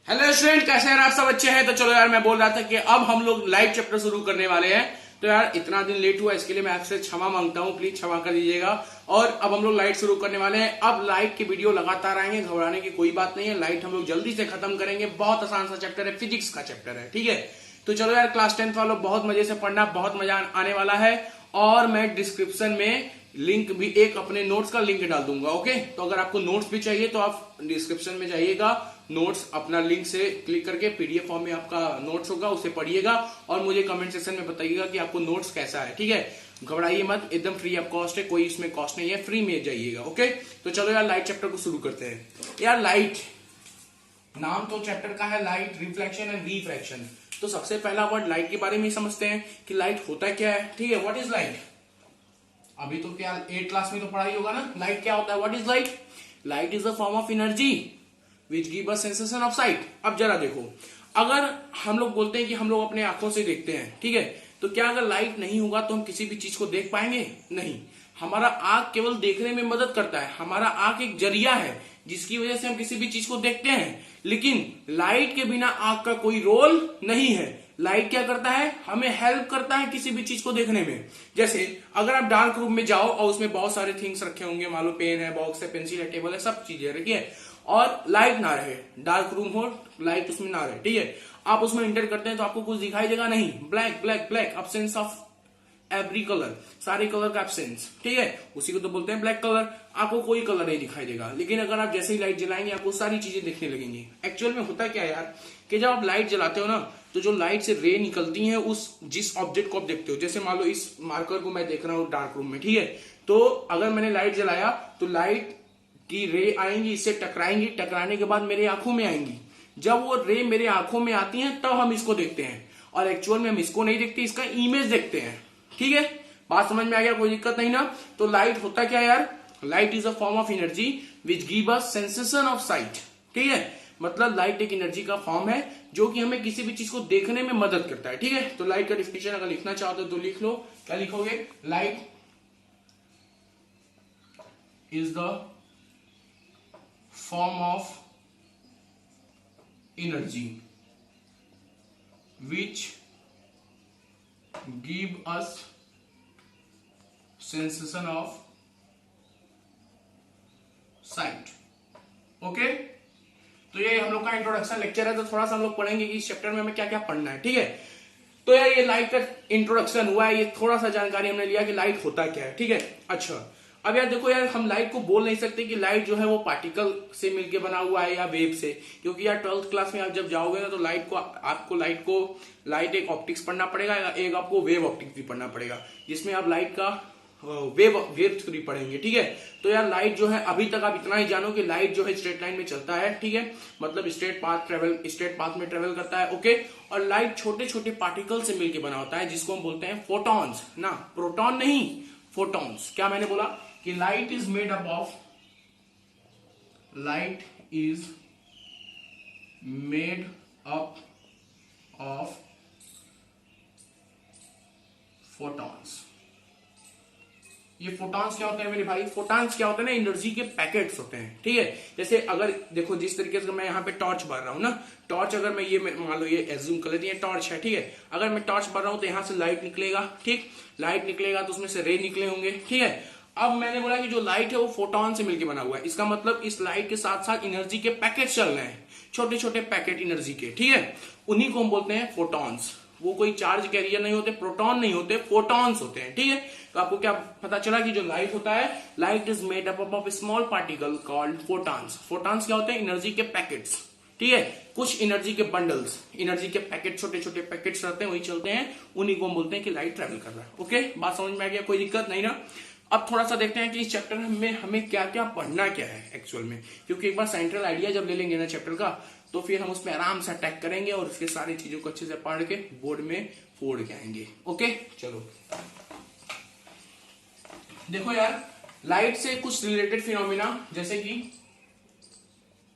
Hello student, कैसे हैं आप सब? अच्छे हैं? तो चलो यार, मैं बोल रहा था कि अब हम लोग लाइव चैप्टर शुरू करने वाले हैं। तो यार इतना दिन लेट हुआ, इसके लिए मैं आपसे क्षमा मांगता हूँ, प्लीज क्षमा कर दीजिएगा। और अब हम लोग लाइट शुरू करने वाले हैं। अब लाइट की वीडियो लगातार आएंगे, घबराने की कोई बात नहीं है। लाइट हम लोग जल्दी से खत्म करेंगे। बहुत आसान सा चैप्टर है, फिजिक्स का चैप्टर है, ठीक है। तो चलो यार, क्लास 10th वालों बहुत मजे से पढ़ना, बहुत मजा आने वाला है। और मैं डिस्क्रिप्शन में लिंक भी, एक अपने नोट्स का लिंक डाल दूंगा, ओके। तो अगर आपको नोट्स भी चाहिए तो आप डिस्क्रिप्शन में जाइएगा, नोट्स अपना लिंक से क्लिक करके पीडीएफ फॉर्म में आपका नोट्स होगा, उसे पढ़िएगा और मुझे कमेंट सेक्शन में बताइएगा कि आपको नोट्स कैसा है, ठीक है। घबराइए मत, एकदम फ्री ऑफ कॉस्ट है, कोई इसमें कॉस्ट नहीं है, फ्री में जाइएगा, ओके। तो चलो यार, लाइट चैप्टर को शुरू करते हैं। यार लाइट, नाम तो चैप्टर का है लाइट, रिफ्लेक्शन एंड रिफ्रैक्शन। तो सबसे पहला वर्ड लाइट के बारे में समझते हैं कि लाइट होता क्या है, ठीक है। What is light? अभी तो क्या 8th क्लास में तो पढ़ाई होगा ना, लाइट क्या होता है, what is light? Light is a form of energy which give a sensation of site. अब जरा देखो, अगर हम लोग बोलते हैं कि हम लोग अपने आंखों से देखते हैं, ठीक है, तो क्या अगर लाइट नहीं होगा तो हम किसी भी चीज को देख पाएंगे? नहीं। हमारा आंख केवल देखने में मदद करता है, हमारा आंख एक जरिया है जिसकी वजह से हम किसी भी चीज को देखते हैं। लेकिन लाइट के बिना आंख का कोई रोल नहीं है। लाइट क्या करता है? हमें हेल्प करता है किसी भी चीज को देखने में। जैसे अगर आप डार्क रूम में जाओ और उसमें बहुत सारे थिंग्स रखे होंगे, मान लो पेन है, बॉक्स है, पेंसिल है, टेबल है, सब चीजें रखी है, और लाइट ना रहे, डार्क रूम हो, लाइट उसमें ना रहे, ठीक है, आप उसमें एंटर करते हैं तो आपको कुछ दिखाई देगा नहीं। Black black black, absence of every colour, सारे कलर का एब्सेंस, ठीक है, उसी को तो बोलते हैं ब्लैक कलर। आपको कोई कलर नहीं दिखाई देगा। लेकिन अगर आप जैसे ही लाइट जलाएंगे आपको सारी चीजें दिखने लगेंगी। एक्चुअल में होता क्या है यार, कि जब आप लाइट जलाते हो ना, तो जो लाइट से रे निकलती है उस जिस ऑब्जेक्ट को आप देखते हो, जैसे मान लो इस मार्कर को मैं देख रहा हूँ डार्क रूम में, ठीक है, तो अगर मैंने लाइट जलाया तो लाइट की रे आएंगी, इससे टकराएंगी, टकराने के बाद मेरे आंखों में आएंगी। जब वो रे मेरे आंखों में आती हैं तब हम इसको देखते हैं, और एक्चुअल में हम इसको नहीं देखते, इसका इमेज देखते हैं, ठीक है। बात समझ में आ गया? कोई दिक्कत नहीं ना। तो लाइट होता क्या यार? Light is a form of energy which give us sensation of site, ठीक है। मतलब लाइट एक एनर्जी का फॉर्म है जो कि हमें किसी भी चीज को देखने में मदद करता है, ठीक है। तो लाइट का डिफिनेशन अगर लिखना चाहते हो तो लिख लो। क्या लिखोगे? Light is the form of energy which give us sensation of site, okay. तो ये हम लोग का इंट्रोडक्शन लेक्चर है, तो थोड़ा सा हम लोग पढ़ेंगे कि इस चैप्टर में हमें क्या क्या पढ़ना है, ठीक है। तो यार ये लाइट का इंट्रोडक्शन हुआ है, ये थोड़ा सा जानकारी हमने लिया कि लाइट होता क्या है, ठीक है। अच्छा, अब यार देखो यार, हम लाइट को बोल नहीं सकते कि लाइट जो है वो पार्टिकल से मिलके बना हुआ है या वेव से, क्योंकि यार 12th क्लास में आप जब जाओगे ना तो लाइट एक ऑप्टिक्स पढ़ना पड़ेगा, एक आपको वेव ऑप्टिक्स भी पढ़ना पड़ेगा, जिसमें आप लाइट का वेव थ्योरी पढ़ेंगे, ठीक है। तो यार लाइट जो है, अभी तक आप इतना ही जानो कि लाइट जो है स्ट्रेट लाइन में चलता है, ठीक है, मतलब स्ट्रेट पाथ में ट्रेवल करता है, ओके। और लाइट छोटे छोटे पार्टिकल से मिलकर बना होता है जिसको हम बोलते हैं फोटॉन्स, ना प्रोटॉन नहीं, फोटॉन्स। क्या मैंने बोला? कि light is made up of photons. ये फोटॉन्स क्या होते हैं मेरे भाई? फोटॉन्स क्या होते हैं ना, एनर्जी के पैकेट्स होते हैं, ठीक है। जैसे अगर देखो, जिस तरीके से मैं यहाँ पे टॉर्च भर रहा हूँ ना, टॉर्च अगर मैं ये मान लो ये एज्यूम कर लेते हैं टॉर्च है, ठीक है। अगर मैं टॉर्च भर रहा हूँ तो यहाँ से लाइट निकलेगा, ठीक, लाइट निकलेगा तो उसमें से रे निकले होंगे, ठीक है। अब मैंने बोला कि जो लाइट है वो फोटॉन से मिलकर बना हुआ है, इसका मतलब इस लाइट के साथ साथ एनर्जी के पैकेट चल रहे हैं, छोटे छोटे पैकेट एनर्जी के, ठीक है, उन्हीं को हम बोलते हैं फोटॉन्स। वो कोई चार्ज कैरियर नहीं होते, प्रोटॉन नहीं होते, फोटॉन्स होते हैं, ठीक है। तो आपको क्या पता चला कि जो लाइट होता है, light is made up of small particle called photons. Photons क्या होते हैं? एनर्जी के पैकेट्स, ठीक है, कुछ एनर्जी के बंडल्स, एनर्जी के पैकेट, छोटे छोटे पैकेट्स रहते हैं, वही चलते हैं, उन्हीं को हम बोलते हैं कि लाइट ट्रेवल कर रहा है, ओके। बात समझ में आ गया? कोई दिक्कत नहीं ना। अब थोड़ा सा देखते हैं कि इस चैप्टर में हमें क्या क्या पढ़ना क्या है एक्चुअल में, क्योंकि एक बार सेंट्रल आइडिया जब ले लेंगे ना चैप्टर का, तो फिर हम उसमें आराम से अटैक करेंगे और उसके सारी चीजों को अच्छे से पढ़ के बोर्ड में फोड़ के आएंगे, ओके। चलो देखो यार, लाइट से कुछ रिलेटेड फिनोमिना, जैसे कि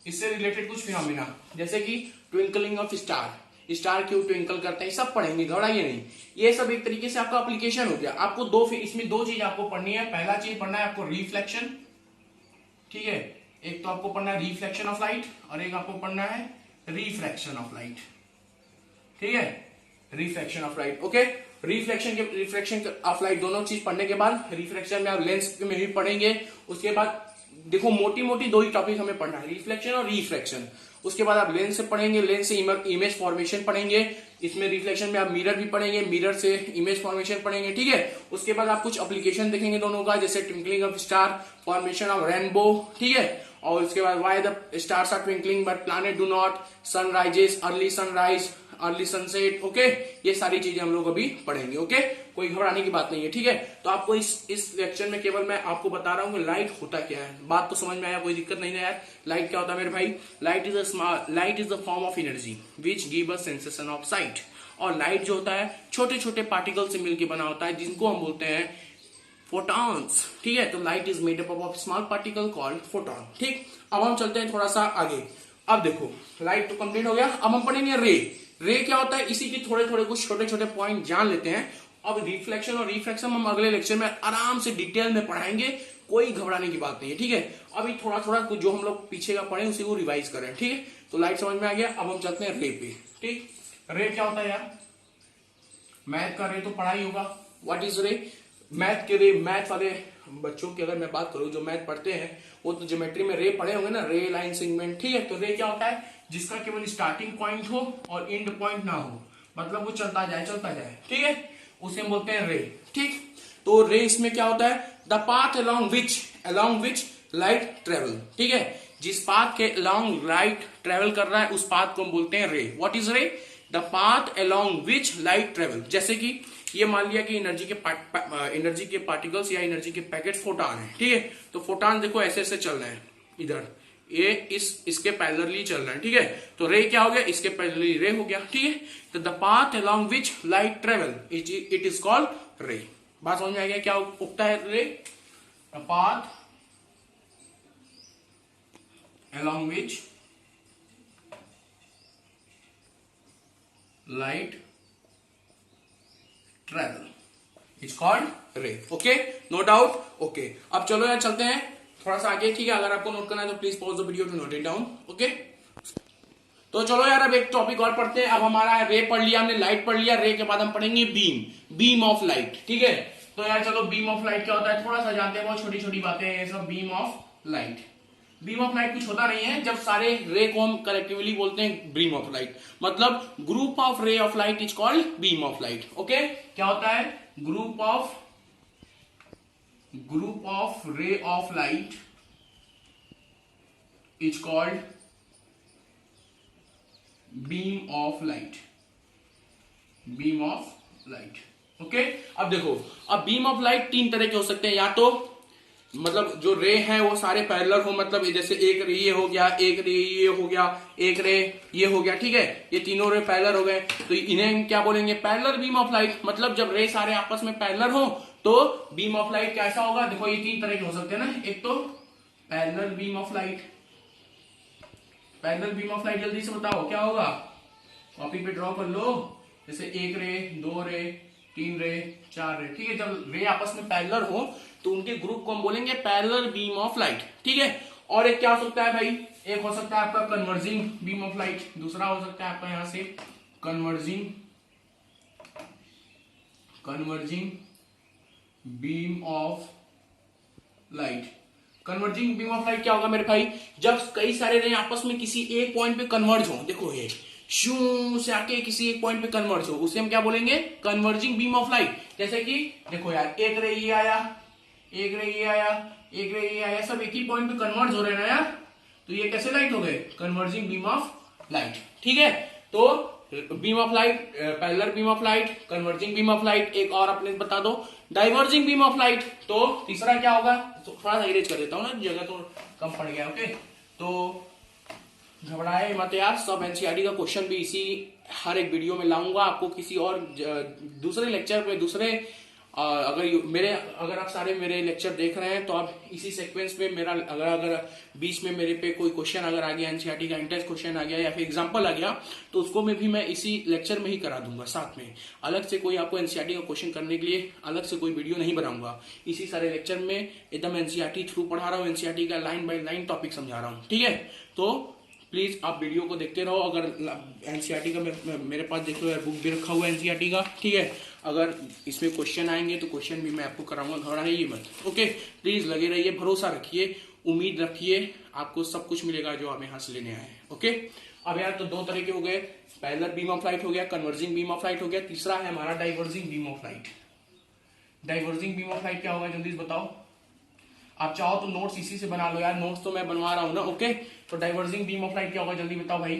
इससे रिलेटेड कुछ फिनोमिना, जैसे कि ट्विंकलिंग ऑफ स्टार क्यों ट्विंकल करते हैं, सब पढ़ेंगे, घबराइए नहीं। ये सब एक तरीके से आपका एप्लीकेशन हो गया। आपको इसमें दो चीज आपको पढ़नी है। पहला चीज पढ़ना है आपको रिफ्लेक्शन, ठीक है, एक तो आपको पढ़ना है रिफ्लेक्शन ऑफ लाइट और एक आपको पढ़ना है रिफ्रैक्शन ऑफ लाइट, ठीक है, refraction of light. Okay, refraction of light दोनों चीज पढ़ने के बाद रिफ्रैक्शन में आप लेंस में भी पढ़ेंगे। उसके बाद देखो मोटी मोटी दो ही टॉपिक हमें पढ़ना है, रिफ्लेक्शन और रिफ्रैक्शन। उसके बाद आप लेंस से पढ़ेंगे, लेंस से इमेज फॉर्मेशन पढ़ेंगे, इसमें रिफ्लेक्शन में आप मिरर भी पढ़ेंगे, मिरर से इमेज फॉर्मेशन पढ़ेंगे, ठीक है। उसके बाद आप कुछ एप्लीकेशन देखेंगे दोनों का, जैसे twinkling of star, formation of rainbow, ठीक है। और उसके बाद why the stars are twinkling but planet do not, sunrises, early sunrise, early sunset, okay. ये सारी चीजें हम लोग अभी पढ़ेंगे, ओके। कोई घबराने की बात नहीं है, ठीक है। तो आपको इस लेक्चर में केवल मैं आपको बता रहा हूं कि लाइट होता क्या है। बात तो समझ में आया, कोई दिक्कत नहीं है यार। लाइट क्या होता है मेरे भाई? Light is the form of energy which give us sensation of site. और लाइट जो होता है छोटे छोटे पार्टिकल से मिलकर बना होता है, जिनको हम बोलते हैं फोटॉन्स, ठीक है। तो light is made up of small particle called photon, ठीक। अब हम चलते हैं थोड़ा सा आगे। अब देखो लाइट तो कंप्लीट हो गया, अब हम पढ़ेंगे रे। रे क्या होता है, इसी के थोड़े थोड़े कुछ छोटे छोटे पॉइंट जान लेते हैं। अब रिफ्लेक्शन और रिफ्रैक्शन हम अगले लेक्चर में आराम से डिटेल में पढ़ाएंगे, कोई घबराने की बात नहीं है, ठीक है। अभी थोड़ा थोड़ा कुछ जो हम लोग पीछे का पढ़े उसी को रिवाइज करें, ठीक है। तो लाइट समझ में आ गया, अब हम चलते हैं रे पे, ठीक। रे क्या होता है यार? मैथ का रे तो पढ़ा ही होगा। व्हाट इज रे? मैथ के रे, मैथ वाले बच्चों की अगर मैं बात करूं जो मैथ पढ़ते हैं वो तो ज्योमेट्री में रे पढ़े होंगे ना, रे, लाइन, सेगमेंट, ठीक है। तो रे क्या होता है? जिसका केवल स्टार्टिंग पॉइंट हो और एंड पॉइंट ना हो, मतलब वो चलता जाए, ठीक है, उसे हम बोलते हैं रे, ठीक। तो रे इसमें क्या होता है? The path along which light travel, ठीक है। जिस पाथ के अलोंग लाइट ट्रेवल कर रहा है उस पाथ को हम बोलते हैं रे। व्हाट इज रे? The path along which light travel. जैसे कि ये मान लिया कि एनर्जी के पार्टिकल्स या एनर्जी के पैकेट फोटॉन है, ठीक है। तो फोटॉन देखो ऐसे ऐसे चल रहे हैं, इधर ये इसके पैरेलली चल रहा है, ठीक है। तो रे क्या हो गया? इसके पैरेलली रे हो गया, ठीक है। तो the path along which light travel it is called रे। बात समझ में आ गया क्या उगता है ray? The path along which light travel is called ray, okay, no doubt, okay. अब चलो यार चलते हैं थोड़ा सा आगे, ठीक है। अगर आपको नोट करना है तो please pause the video to note it down, okay. तो चलो यार अब एक टॉपिक और पढ़ते हैं। अब हमारा रे पढ़ लिया हमने, लाइट पढ़ लिया, रे के बाद हम पढ़ेंगे बीम ऑफ लाइट, ठीक है। तो यार चलो बीम ऑफ लाइट क्या होता है थोड़ा सा जानते हैं, बहुत छोटी छोटी बातें हैं ये सब। बीम ऑफ लाइट कुछ होता नहीं है, जब सारे रे को हम कलेक्टिवली बोलते हैं बीम ऑफ लाइट, मतलब group of ray of light is called beam of light, okay. क्या होता है? Group of ray of light is called beam of light, okay. अब देखो, अब बीम ऑफ लाइट तीन तरह के हो सकते हैं, या तो मतलब जो रे हैं वो सारे पैरेलल हो, मतलब जैसे एक रे ये हो गया, एक रे ये हो गया, एक रे ये हो गया, ठीक है। ये तीनों रे पैरेलल हो गए, तो इन्हें क्या बोलेंगे? Parallel beam of light. मतलब जब रे सारे आपस में पैरेलल हो तो बीम ऑफ लाइट कैसा होगा? देखो ये तीन तरह के हो सकते हैं ना। एक तो पैरेलल बीम ऑफ लाइट, जल्दी से बताओ क्या होगा? कॉपी पे ड्रॉ कर लो, जैसे एक रे, दो रे, तीन रे, चार रे, ठीक है। जब रे आपस में पैरेलल हो तो उनके ग्रुप को हम बोलेंगे पैरेलल बीम ऑफ लाइट, ठीक है। और एक क्या हो सकता है भाई? एक हो सकता है आपका कन्वर्जिंग बीम ऑफ लाइट, दूसरा हो सकता है आपका यहां से converging beam of light. Converging beam of light क्या होगा मेरे भाई? जब कई सारे रे आपस में किसी एक पॉइंट पे कन्वर्ज हो, देखो ये शू से आके किसी एक पॉइंट पे कन्वर्ज हो, उसे हम क्या बोलेंगे? Converging beam of light. जैसे कि देखो यार, एक रे ये आया, एक रे ये आया, एक रे ये आया, सब एक ही पॉइंट पे कन्वर्ज हो रहे हैं ना यार, तो ये कैसे लाइट हो गए? कन्वर्जिंग बीम ऑफ लाइट, ठीक है। तो beam of light, parallel beam of light, converging beam of light. एक और अपने बता दो, डाइवर्जिंग बीम ऑफ लाइट। तो तीसरा क्या होगा? तो थोड़ा सा इरेज कर देता हूं ना, जगह तो कम पड़ गया, ओके। तो घबराए मत यार, सब एनसीईआरटी का क्वेश्चन भी इसी हर एक वीडियो में लाऊंगा आपको। किसी और दूसरे लेक्चर पे अगर आप सारे मेरे लेक्चर देख रहे हैं तो आप इसी सीक्वेंस में मेरा अगर बीच में मेरे पे कोई क्वेश्चन अगर आ गया, एनसीईआरटी का इंटेंस क्वेश्चन आ गया या फिर एग्जांपल आ गया, तो उसको मैं भी इसी लेक्चर में ही करा दूंगा साथ में। अलग से कोई आपको एनसीईआरटी का क्वेश्चन करने के लिए अलग से कोई वीडियो नहीं बनाऊंगा, इसी सारे लेक्चर में एकदम एनसीईआरटी थ्रू पढ़ा रहा हूँ, एनसीईआरटी का लाइन बाय लाइन टॉपिक समझा रहा हूँ, ठीक है। तो प्लीज आप वीडियो को देखते रहो। अगर एनसीईआरटी का मेरे पास देख लो यार, बुक भी रखा हुआ है एनसीईआरटी का, ठीक है। अगर इसमें क्वेश्चन आएंगे तो क्वेश्चन भी मैं आपको कराऊंगा, घबराइए मत, ओके। प्लीज लगे रहिए, भरोसा रखिए, उम्मीद रखिए, आपको सब कुछ मिलेगा जो आप यहाँ से लेने आए हैं, ओके। अब यार तो दो तरह के हो गए, पैरेलल बीम ऑफ लाइट हो गया, कन्वर्जिंग बीम ऑफ लाइट हो गया, तीसरा है हमारा diverging beam of light. Diverging beam of light क्या होगा जल्दी से बताओ। आप चाहो तो नोट्स इसी से बना लो यार, नोट्स तो मैं बनवा रहा हूं ना, ओके। तो डाइवर्जिंग बीम ऑफ लाइट क्या होगा जल्दी बताओ भाई।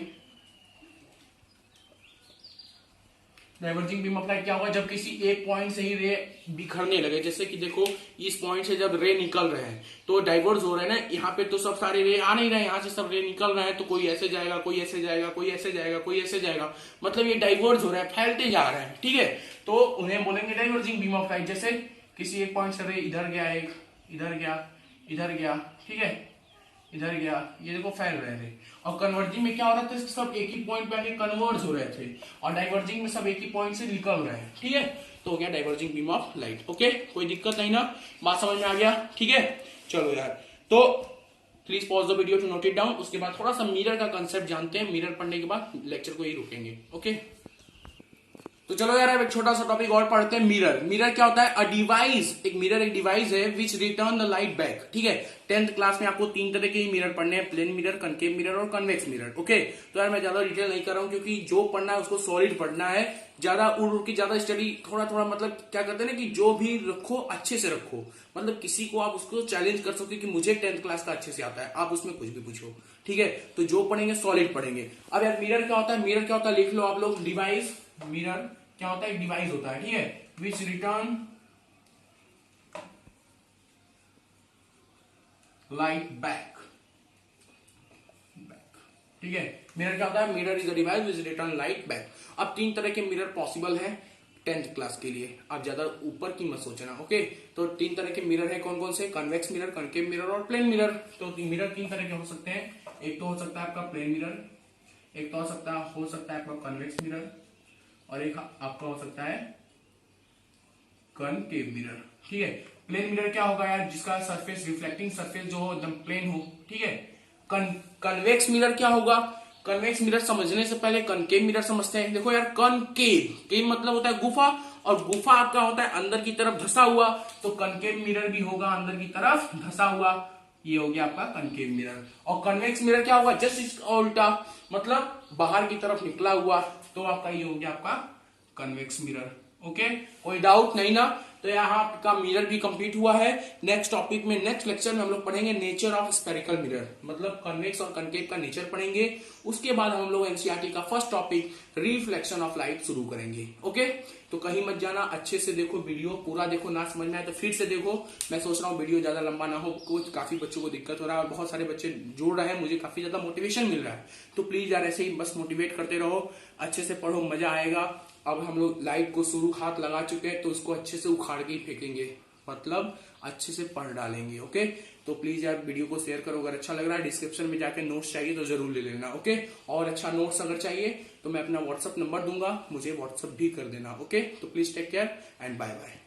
डाइवर्जिंग बीम ऑफ लाइट क्या होगा, जब किसी एक पॉइंट से ही रे बिखरने लगे, जैसे कि देखो इस पॉइंट से जब रे निकल रहे हैं तो डाइवर्ज हो रहे हैं ना, यहाँ पे तो सब सारे रे आ नहीं रहे, यहाँ से सब रे निकल रहे हैं, तो कोई ऐसे जाएगा, कोई ऐसे जाएगा, कोई ऐसे जाएगा, कोई ऐसे जाएगा, मतलब ये डाइवर्ज हो रहे हैं, फैलते जा रहे हैं, ठीक है। तो उन्हें बोलेंगे डाइवर्जिंग बीम ऑफ लाइट। जैसे किसी एक पॉइंट से रे इधर गया, एक इधर गया, इधर गया, ठीक है, इधर गया, ये देखो फैल रहे थे। और कन्वर्जिंग में क्या हो रहा था, सब एक ही पॉइंट पे आके कन्वर्ज हो रहे थे, और डाइवर्जिंग में सब एक ही पॉइंट से निकल रहे हैं, ठीक है। तो हो गया diverging beam of light, okay. कोई दिक्कत नहीं ना, बात समझ में आ गया, ठीक है। चलो यार, तो please pause the video to note it down. उसके बाद थोड़ा सा मिरर का कंसेप्ट जानते हैं, मिरर पढ़ने के बाद लेक्चर को ही रुकेंगे, ओके। तो चलो यार अब एक छोटा सा टॉपिक और पढ़ते हैं, मिरर। मिरर क्या होता है, अ डिवाइस, एक मिरर एक डिवाइस है which return the light back, ठीक है। 10th क्लास में आपको 3 तरह के ही मिरर पढ़ने हैं, प्लेन मिरर, कनकेव मिरर और कन्वेक्स मिरर, ओके। तो यार मैं ज्यादा डिटेल नहीं कर रहा हूं, क्योंकि जो पढ़ना है उसको सॉलिड पढ़ना है, ज्यादा उड़ उड़ की ज्यादा स्टडी, थोड़ा थोड़ा, मतलब क्या करते हैं ना कि जो भी रखो अच्छे से रखो, मतलब किसी को आप उसको चैलेंज कर सकते हो कि मुझे 10th क्लास का अच्छे से आता है, आप उसमें कुछ भी पूछो, ठीक है। तो जो पढ़ेंगे सॉलिड पढ़ेंगे। अब यार मिरर क्या होता है, मिरर क्या होता है लिख लो आप लोग, डिवाइस, मिरर क्या होता है, एक डिवाइस होता है, ठीक है, विच रिटर्न लाइट बैक, ठीक है। मिरर क्या होता है, mirror is a device which return light back. अब 3 तरह के मिरर पॉसिबल है 10th क्लास के लिए, आप ज्यादा ऊपर की मत सोचना, ओके। तो 3 तरह के मिरर है, कौन कौन से, कन्वेक्स मिरर, कनकेव मिरर और प्लेन मिरर। तो मिरर 3 तरह के हो सकते हैं, एक तो हो सकता है आपका प्लेन मिरर, एक तो हो सकता है आपका कन्वेक्स मिरर, और एक आपका हो सकता है कनकेव मिरर, ठीक है। प्लेन मिरर क्या होगा यार, जिसका सरफेस, रिफ्लेक्टिंग सरफेस जो हो एकदम प्लेन हो, ठीक है। कन्वेक्स मिरर क्या होगा, कन्वेक्स मिरर समझने से पहले कनकेव मिरर समझते हैं। देखो यार, कनकेव, केव मतलब होता है गुफा, और गुफा आपका होता है अंदर की तरफ धंसा हुआ, तो कनकेव मिरर भी होगा अंदर की तरफ धंसा हुआ, ये हो गया आपका कनकेव मिरर। और कन्वेक्स मिरर क्या होगा, जस्ट इसका उल्टा, मतलब बाहर की तरफ निकला हुआ, तो आपका ये हो गया आपका कन्वेक्स मिरर, ओके। कोई डाउट नहीं ना। तो यहाँ आपका मिरर भी कंप्लीट हुआ है। नेक्स्ट टॉपिक में, नेक्स्ट लेक्चर में हम लोग पढ़ेंगे नेचर ऑफ स्फेरिकल मिरर, मतलब कन्वेक्स और कनकेव का नेचर पढ़ेंगे। उसके बाद हम लोग एनसीईआरटी का first topic reflection of light शुरू करेंगे, ओके। तो कहीं मत जाना, अच्छे से देखो वीडियो, पूरा देखो, ना समझ में आए तो फिर से देखो। मैं सोच रहा हूँ वीडियो ज्यादा लंबा ना हो, कुछ काफी बच्चों को दिक्कत हो रहा है और बहुत सारे बच्चे जुड़ रहे हैं, मुझे काफी ज्यादा मोटिवेशन मिल रहा है। तो प्लीज यार ऐसे ही बस मोटिवेट करते रहो, अच्छे से पढ़ो, मजा आएगा। अब हम लोग लाइट को शुरू हाथ लगा चुके हैं, तो उसको अच्छे से उखाड़ के ही फेंकेंगे, मतलब अच्छे से पढ़ डालेंगे, ओके। तो प्लीज यार वीडियो को शेयर करो, अगर अच्छा लग रहा है डिस्क्रिप्शन में जाके नोट्स चाहिए तो जरूर ले लेना, ओके। और अच्छा नोट्स अगर चाहिए तो मैं अपना व्हाट्सअप नंबर दूंगा, मुझे व्हाट्सअप भी कर देना, ओके। तो please take care and bye bye.